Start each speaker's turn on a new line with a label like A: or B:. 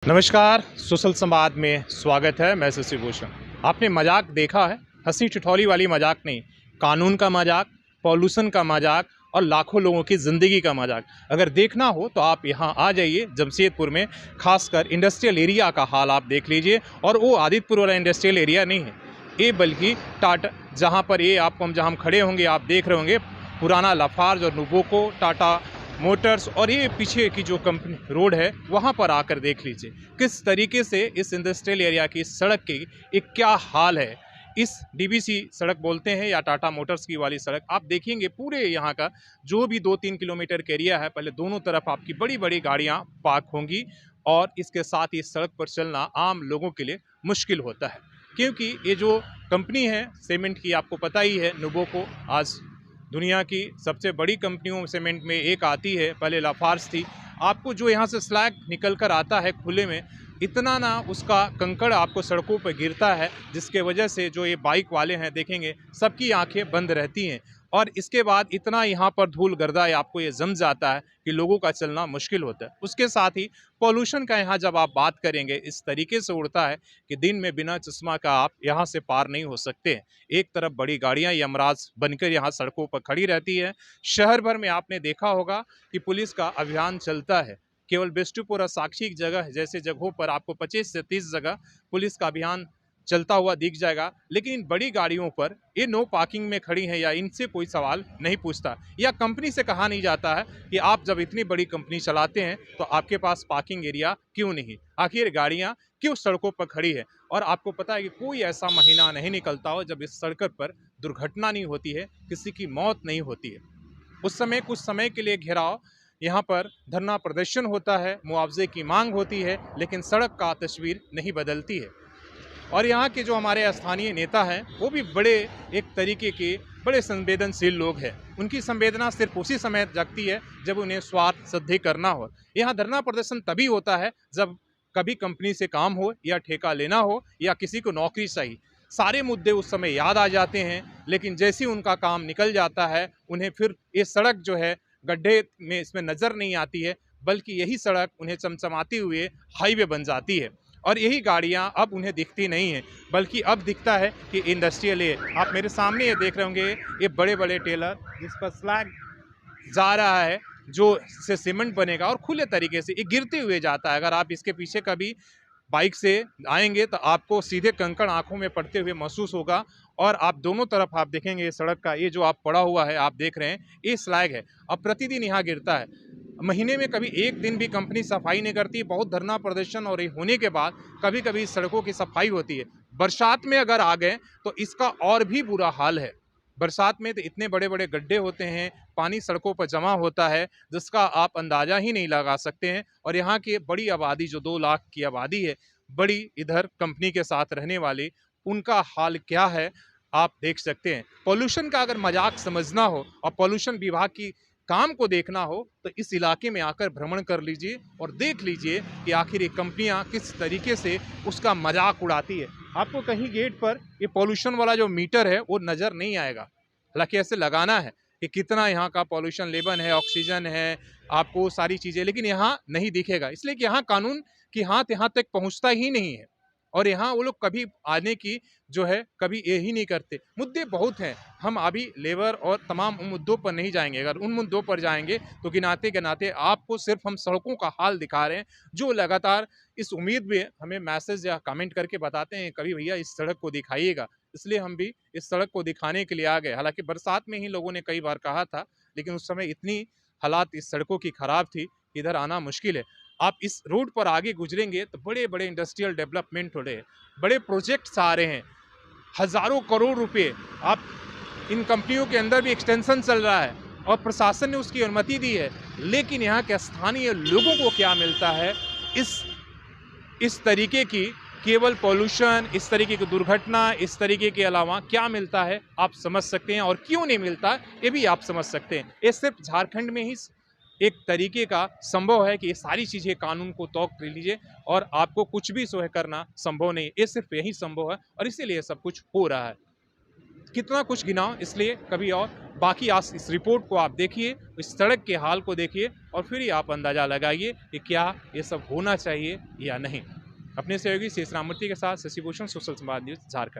A: नमस्कार, सुशल संवाद में स्वागत है। मैं शशि भूषण। आपने मजाक देखा है? हंसी ठिठौली वाली मजाक नहीं, कानून का मजाक, पॉल्यूशन का मजाक और लाखों लोगों की ज़िंदगी का मजाक। अगर देखना हो तो आप यहाँ आ जाइए जमशेदपुर में, खासकर इंडस्ट्रियल एरिया का हाल आप देख लीजिए। और वो आदित्यपुर वाला इंडस्ट्रियल एरिया नहीं है ये, बल्कि टाटा, जहाँ पर ये आपको हम खड़े होंगे, आप देख रहे होंगे पुराना लाफार्ज और नुबोको, टाटा मोटर्स और ये पीछे की जो कंपनी रोड है वहाँ पर आकर देख लीजिए किस तरीके से इस इंडस्ट्रियल एरिया की सड़क की एक क्या हाल है। इस डीबीसी सड़क बोलते हैं या टाटा मोटर्स की वाली सड़क, आप देखेंगे पूरे यहाँ का जो भी 2-3 किलोमीटर का एरिया है, पहले दोनों तरफ आपकी बड़ी बड़ी गाड़ियाँ पार्क होंगी और इसके साथ ही सड़क पर चलना आम लोगों के लिए मुश्किल होता है। क्योंकि ये जो कंपनी है सीमेंट की, आपको पता ही है, नुबोको आज दुनिया की सबसे बड़ी कंपनियों सीमेंट में एक आती है। पहले लाफार्ज थी। आपको जो यहाँ से स्लैग निकल कर आता है खुले में, इतना ना उसका कंकड़ आपको सड़कों पर गिरता है, जिसके वजह से जो ये बाइक वाले हैं देखेंगे सबकी आंखें बंद रहती हैं। और इसके बाद इतना यहाँ पर धूल गर्दा आपको ये जम जाता है कि लोगों का चलना मुश्किल होता है। उसके साथ ही पॉल्यूशन का यहाँ जब आप बात करेंगे, इस तरीके से उड़ता है कि दिन में बिना चश्मा का आप यहाँ से पार नहीं हो सकते हैं। एक तरफ बड़ी गाड़ियाँ यमराज बनकर यहाँ सड़कों पर खड़ी रहती है। शहर भर में आपने देखा होगा कि पुलिस का अभियान चलता है। केवल बिष्टुपुर और साक्षी जगह जैसे जगहों पर आपको 25 से 30 जगह पुलिस का अभियान चलता हुआ दिख जाएगा। लेकिन इन बड़ी गाड़ियों पर ये नो पार्किंग में खड़ी हैं या इनसे कोई सवाल नहीं पूछता, या कंपनी से कहा नहीं जाता है कि आप जब इतनी बड़ी कंपनी चलाते हैं तो आपके पास पार्किंग एरिया क्यों नहीं, आखिर गाड़ियां क्यों सड़कों पर खड़ी है। और आपको पता है कि कोई ऐसा महीना नहीं निकलता हो जब इस सड़क पर दुर्घटना नहीं होती है, किसी की मौत नहीं होती है। उस समय कुछ समय के लिए घेराव, यहाँ पर धरना प्रदर्शन होता है, मुआवजे की मांग होती है, लेकिन सड़क का तस्वीर नहीं बदलती है। और यहाँ के जो हमारे स्थानीय नेता हैं वो भी बड़े एक तरीके के बड़े संवेदनशील लोग हैं। उनकी संवेदना सिर्फ उसी समय जगती है जब उन्हें स्वार्थ सिद्धि करना हो। यहाँ धरना प्रदर्शन तभी होता है जब कभी कंपनी से काम हो या ठेका लेना हो या किसी को नौकरी चाहिए। सारे मुद्दे उस समय याद आ जाते हैं, लेकिन जैसे ही उनका काम निकल जाता है उन्हें फिर ये सड़क जो है गड्ढे में इसमें नज़र नहीं आती है, बल्कि यही सड़क उन्हें चमचमाती हुए हाईवे बन जाती है। और यही गाड़ियां अब उन्हें दिखती नहीं हैं, बल्कि अब दिखता है कि इंडस्ट्रियल है। आप मेरे सामने ये देख रहे होंगे, ये बड़े बड़े टेलर जिस पर स्लैग जा रहा है, जो से सीमेंट बनेगा और खुले तरीके से ये गिरते हुए जाता है। अगर आप इसके पीछे कभी बाइक से आएंगे तो आपको सीधे कंकड़ आंखों में पड़ते हुए महसूस होगा। और आप दोनों तरफ आप देखेंगे ये सड़क का, ये जो आप पड़ा हुआ है आप देख रहे हैं, ये स्लैग है। अब प्रतिदिन यहाँ गिरता है। महीने में कभी एक दिन भी कंपनी सफाई नहीं करती। बहुत धरना प्रदर्शन और होने के बाद कभी कभी सड़कों की सफाई होती है। बरसात में अगर आ गए तो इसका और भी बुरा हाल है। बरसात में तो इतने बड़े बड़े गड्ढे होते हैं, पानी सड़कों पर जमा होता है जिसका आप अंदाजा ही नहीं लगा सकते हैं। और यहाँ की बड़ी आबादी, जो 2 लाख की आबादी है, बड़ी इधर कंपनी के साथ रहने वाली, उनका हाल क्या है आप देख सकते हैं। पॉल्यूशन का अगर मजाक समझना हो और पॉल्यूशन विभाग की काम को देखना हो तो इस इलाके में आकर भ्रमण कर लीजिए और देख लीजिए कि आखिर ये कंपनियां किस तरीके से उसका मजाक उड़ाती है। आपको कहीं गेट पर ये पॉल्यूशन वाला जो मीटर है वो नज़र नहीं आएगा। हालांकि ऐसे लगाना है कि कितना यहाँ का पॉल्यूशन लेवल है, ऑक्सीजन है, आपको सारी चीज़ें, लेकिन यहाँ नहीं दिखेगा, इसलिए कि यहाँ कानून की हाथ यहाँ तक पहुँचता ही नहीं है। और यहाँ वो लोग कभी आने की जो है कभी ये ही नहीं करते। मुद्दे बहुत हैं, हम अभी लेबर और तमाम उन मुद्दों पर नहीं जाएंगे। अगर उन मुद्दों पर जाएंगे तो गिनाते गिनाते आपको सिर्फ हम सड़कों का हाल दिखा रहे हैं, जो लगातार इस उम्मीद में हमें मैसेज या कमेंट करके बताते हैं कभी भैया इस सड़क को दिखाइएगा। इसलिए हम भी इस सड़क को दिखाने के लिए आ गए। हालांकि बरसात में ही लोगों ने कई बार कहा था, लेकिन उस समय इतनी हालात इस सड़कों की खराब थी, इधर आना मुश्किल है। आप इस रोड पर आगे गुजरेंगे तो बड़े बड़े इंडस्ट्रियल डेवलपमेंट हो रहे हैं, बड़े प्रोजेक्ट्स आ रहे हैं, हज़ारों करोड़ रुपए। आप इन कंपनियों के अंदर भी एक्सटेंशन चल रहा है और प्रशासन ने उसकी अनुमति दी है, लेकिन यहाँ के स्थानीय लोगों को क्या मिलता है? इस तरीके की केवल पॉल्यूशन, इस तरीके की दुर्घटना, इस तरीके के अलावा क्या मिलता है आप समझ सकते हैं। और क्यों नहीं मिलता ये भी आप समझ सकते हैं। ये सिर्फ झारखंड में ही एक तरीके का संभव है कि ये सारी चीज़ें कानून को तोड़ लीजिए और आपको कुछ भी सो करना संभव नहीं। ये सिर्फ यही संभव है और इसीलिए सब कुछ हो रहा है। कितना कुछ गिनाओ, इसलिए कभी और बाकी आज इस रिपोर्ट को आप देखिए, इस सड़क के हाल को देखिए और फिर ही आप अंदाज़ा लगाइए कि क्या ये सब होना चाहिए या नहीं। अपने सहयोगी शेष राममूर्ति के साथ शशि भूषण, सोशल संवाद न्यूज़, झारखंड।